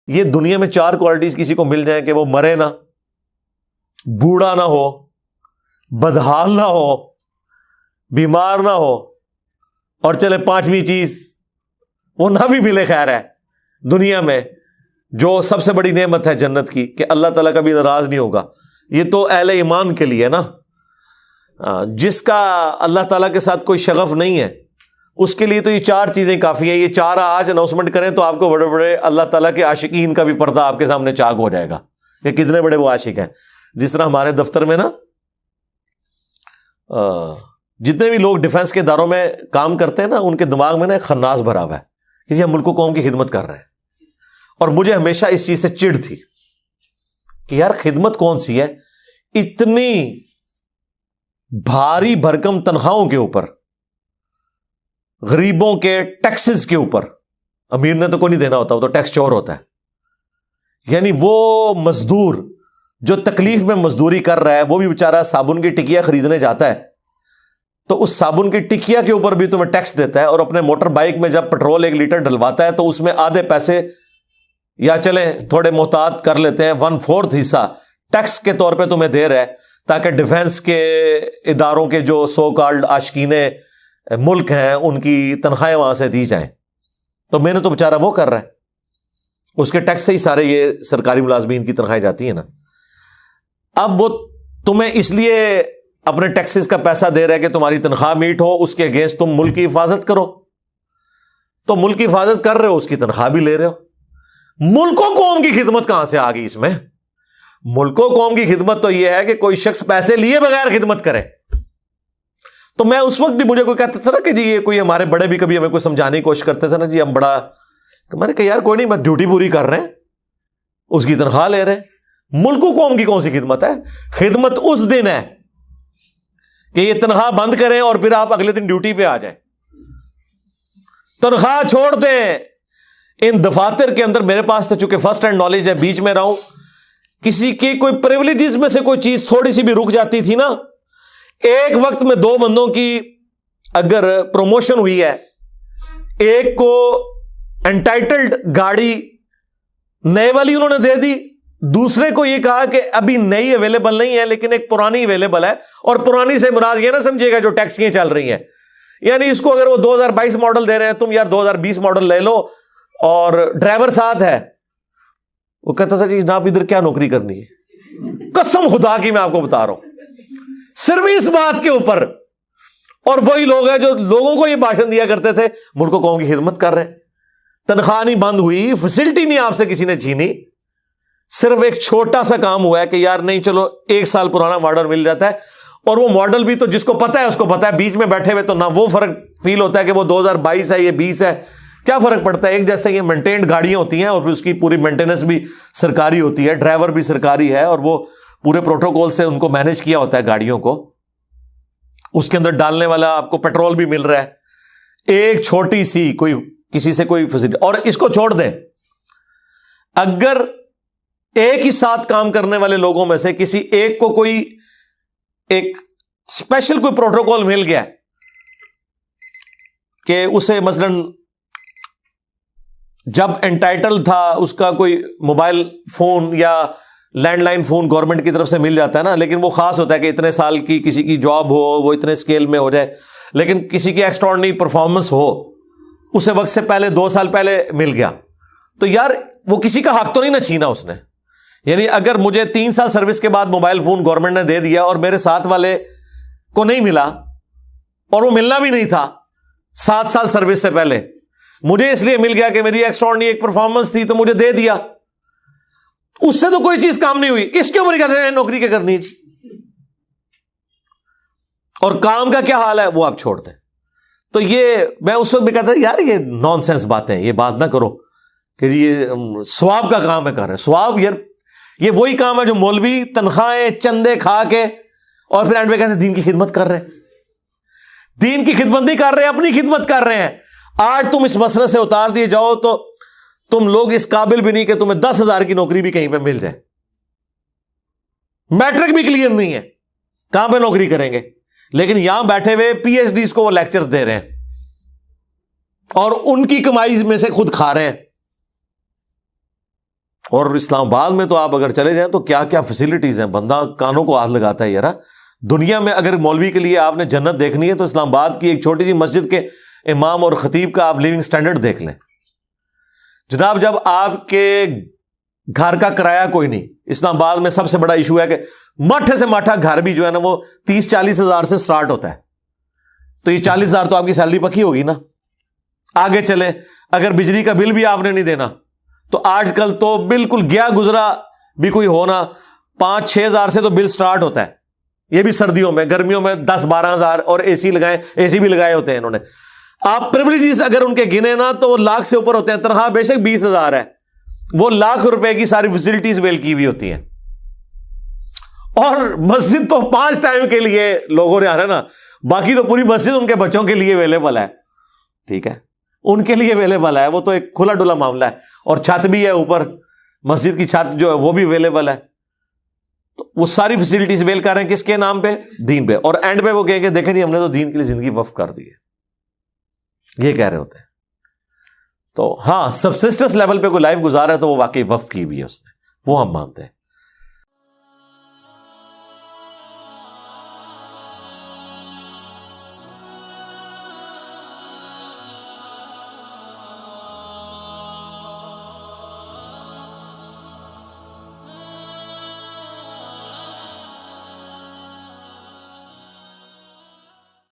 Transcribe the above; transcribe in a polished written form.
یہ دنیا میں 4 کوالٹیز کسی کو مل جائیں کہ وہ مرے نہ، بوڑھا نہ ہو، بدحال نہ ہو، بیمار نہ ہو، اور چلے 5ویں چیز وہ نہ بھی ملے، خیر ہے دنیا میں جو سب سے بڑی نعمت ہے جنت کی کہ اللہ تعالیٰ کبھی ناراض نہیں ہوگا. یہ تو اہل ایمان کے لیے نا. جس کا اللہ تعالیٰ کے ساتھ کوئی شغف نہیں ہے اس کے لیے تو یہ 4 چیزیں کافی ہیں. یہ 4 آج اناؤنسمنٹ کریں تو آپ کو بڑے بڑے اللہ تعالیٰ کے عاشقین کا بھی پردہ آپ کے سامنے چاک ہو جائے گا کہ کتنے بڑے وہ عاشق ہیں. جس طرح ہمارے دفتر میں نا جتنے بھی لوگ ڈیفنس کے اداروں میں کام کرتے ہیں نا ان کے دماغ میں نا ایک خناس بھرا ہوا ہے کہ یہ ملک و قوم کی خدمت کر رہے ہیں. اور مجھے ہمیشہ اس چیز سے چڑ تھی کہ یار خدمت کون سی ہے اتنی بھاری بھرکم تنخواہوں کے اوپر، غریبوں کے ٹیکسز کے اوپر. امیر نے تو کوئی نہیں دینا ہوتا، وہ تو ٹیکس چور ہوتا ہے. یعنی وہ مزدور جو تکلیف میں مزدوری کر رہا ہے وہ بھی بیچارہ صابن کی ٹکیا خریدنے جاتا ہے تو اس صابن کی ٹکیا کے اوپر بھی تمہیں ٹیکس دیتا ہے، اور اپنے موٹر بائک میں جب پیٹرول 1 لیٹر ڈلواتا ہے تو اس میں آدھے پیسے یا چلیں تھوڑے محتاط کر لیتے ہیں 1/4 حصہ ٹیکس کے طور پہ تمہیں دے رہا ہے تاکہ ڈیفنس کے اداروں کے جو سو کالڈ عاشقین ملک ہیں ان کی تنخواہیں وہاں سے دی جائیں. تو میں نے تو بیچارہ وہ کر رہا ہے، اس کے ٹیکس سے ہی سارے یہ سرکاری ملازمین کی تنخواہیں جاتی ہیں نا. اب وہ تمہیں اس لیے اپنے ٹیکسز کا پیسہ دے رہا ہے کہ تمہاری تنخواہ میٹ ہو، اس کے اگینسٹ تم ملک کی حفاظت کرو. تو ملک کی حفاظت کر رہے ہو، اس کی تنخواہ بھی لے رہے ہو. ملک و قوم کی خدمت کہاں سے آ گئی اس میں؟ ملک و قوم کی خدمت تو یہ ہے کہ کوئی شخص پیسے لیے بغیر خدمت کرے. تو میں اس وقت بھی مجھے کوئی کہتا تھا نا کہ جی یہ کوئی ہمارے بڑے بھی کبھی ہمیں کوئی سمجھانے کی کوشش کرتے تھے نا جی ہم بڑا، میں نے کہا یار کوئی نہیں، میں ڈیوٹی پوری کر رہے ہیں، اس کی تنخواہ لے رہے ہیں. ملک و قوم کی کون سی خدمت ہے؟ خدمت اس دن ہے کہ یہ تنخواہ بند کریں اور پھر آپ اگلے دن ڈیوٹی پہ آ جائیں. تنخواہ چھوڑ دیں. ان دفاتر کے اندر میرے پاس تو چونکہ فرسٹ ہینڈ نالج ہے، بیچ میں رہا ہوں، کسی کی کوئی پریولیجز میں سے کوئی چیز تھوڑی سی بھی رک جاتی تھی نا، ایک وقت میں 2 بندوں کی اگر پروموشن ہوئی ہے، ایک کو انٹائٹلڈ گاڑی نئے والی انہوں نے دے دی، دوسرے کو یہ کہا کہ ابھی نئی اویلیبل نہیں ہے لیکن ایک پرانی اویلیبل ہے، اور پرانی سے مراد یہ نہ سمجھے گا جو ٹیکسیاں چل رہی ہیں. یعنی اس کو اگر وہ 2022 ماڈل دے رہے ہیں، تم یار 2020 ماڈل لے لو اور ڈرائیور ساتھ ہے. وہ کہتا تھا جی جناب ادھر کیا نوکری کرنی ہے؟ قسم خدا کی میں آپ کو بتا رہا ہوں، صرف اس بات کے اوپر. اور وہی لوگ ہیں جو لوگوں کو یہ بھاشن دیا کرتے تھے ملک و قوم کی خدمت کر رہے ہیں. تنخواہ نہیں بند ہوئی، فیسلٹی نہیں آپ سے کسی نے چھینی، صرف ایک چھوٹا سا کام ہوا ہے کہ یار نہیں چلو 1 سال پرانا ماڈل مل جاتا ہے. اور وہ ماڈل بھی تو جس کو پتا ہے اس کو پتا ہے، بیچ میں بیٹھے ہوئے تو نہ وہ فرق فیل ہوتا ہے کہ وہ 2022 ہے یہ 20 ہے، کیا فرق پڑتا ہے؟ ایک جیسے یہ مینٹینڈ گاڑیاں ہوتی ہیں اور پھر اس کی پوری مینٹیننس بھی سرکاری ہوتی ہے، ڈرائیور بھی سرکاری ہے، اور وہ پورے پروٹوکول سے ان کو مینج کیا ہوتا ہے گاڑیوں کو. اس کے اندر ڈالنے والا آپ کو پیٹرول بھی مل رہا ہے. ایک چھوٹی سی کوئی کسی سے کوئی فیسلٹی. اور اس کو چھوڑ دیں، اگر ایک ہی ساتھ کام کرنے والے لوگوں میں سے کسی ایک کو کوئی ایک اسپیشل کوئی پروٹوکول مل گیا کہ اسے مثلاً جب انٹائٹل تھا اس کا کوئی موبائل فون یا لینڈ لائن فون گورنمنٹ کی طرف سے مل جاتا ہے نا، لیکن وہ خاص ہوتا ہے کہ اتنے سال کی کسی کی جاب ہو، وہ اتنے اسکیل میں ہو جائے، لیکن کسی کی ایکسٹراڈنری پرفارمنس ہو، اسے وقت سے پہلے 2 سال پہلے مل گیا. تو یار وہ کسی کا حق تو نہیں نہ چھینا اس نے. یعنی اگر مجھے 3 سال سروس کے بعد موبائل فون گورنمنٹ نے دے دیا اور میرے ساتھ والے کو نہیں ملا، اور وہ ملنا بھی نہیں تھا 7 سال سروس سے پہلے، مجھے اس لیے مل گیا کہ میری ایکسٹراڈنری ایک پرفارمنس تھی تو مجھے دے دیا، اس سے تو کوئی چیز کام نہیں ہوئی. اس کے اوپر کہتے ہیں نوکری کیا کرنی ہے؟ اور کام کا کیا حال ہے وہ آپ چھوڑ دیں. تو یہ میں اس وقت بھی کہتا تھا یار یہ نان سینس باتیں، یہ بات نہ کرو کہ یہ ثواب کا کام ہے کر رہے. ثواب یار یہ وہی کام ہے جو مولوی تنخواہیں چندے کھا کے اور پھر اینڈ میں کہتے ہیں دین کی خدمت کر رہے ہیں. دین کی خدمت نہیں کر رہے، اپنی خدمت کر رہے ہیں. آج تم اس مسئلے سے اتار دیے جاؤ تو تم لوگ اس قابل بھی نہیں کہ تمہیں 10,000 کی نوکری بھی کہیں پہ مل جائے. میٹرک بھی کلیئر نہیں ہے، کہاں پہ نوکری کریں گے؟ لیکن یہاں بیٹھے ہوئے پی ایچ ڈیز کو وہ لیکچرز دے رہے ہیں اور ان کی کمائی میں سے خود کھا رہے ہیں. اور اسلام آباد میں تو آپ اگر چلے جائیں تو کیا کیا فیسلٹیز ہیں، بندہ کانوں کو ہاتھ لگاتا ہے یار. دنیا میں اگر مولوی کے لیے آپ نے جنت دیکھنی ہے تو اسلام آباد کی ایک چھوٹی سی مسجد کے امام اور خطیب کا آپ لیونگ سٹینڈرڈ دیکھ لیں. جناب جب آپ کے گھر کا کرایہ کوئی نہیں، اسلام آباد میں سب سے بڑا ایشو ہے کہ مٹھے سے ماٹھا گھر بھی جو ہے نا وہ 30-40 ہزار سے سٹارٹ ہوتا ہے، تو یہ 40 ہزار تو آپ کی سیلری پکی ہوگی نا. آگے چلے اگر بجلی کا بل بھی آپ نے نہیں دینا تو آج کل تو بالکل گیا گزرا بھی کوئی ہونا 5-6 ہزار سے تو بل سٹارٹ ہوتا ہے. یہ بھی سردیوں میں، گرمیوں میں 10-12 ہزار، اور اے سی بھی لگائے ہوتے ہیں انہوں نے. آپ پریولیجز اگر ان کے گنے نا تو وہ لاکھ سے اوپر ہوتے ہیں. تنخواہ بے شک 20 ہزار ہے، وہ لاکھ روپے کی ساری فیسلٹیز ویل کی ہوئی ہوتی ہیں. اور مسجد تو 5 ٹائم کے لیے لوگوں نے آنا نا، باقی تو پوری مسجد ان کے بچوں کے لیے اویلیبل ہے. ٹھیک ہے، ان کے لیے اویلیبل ہے، وہ تو ایک کھلا ڈلا معاملہ ہے. اور چھت بھی ہے اوپر، مسجد کی چھت جو ہے وہ بھی اویلیبل ہے. تو وہ ساری فیسلٹیز ویل کر رہے ہیں کس کے نام پہ؟ دین پہ. اور اینڈ پہ وہ کہیں کہ دیکھیں جی ہم نے تو دین کے لیے زندگی وقف کر دی ہے، یہ کہہ رہے ہوتے ہیں. تو ہاں سبسسٹنس لیول پہ کوئی لائف گزارا ہے تو وہ واقعی وقف کی بھی ہے اس نے، وہ ہم مانتے ہیں.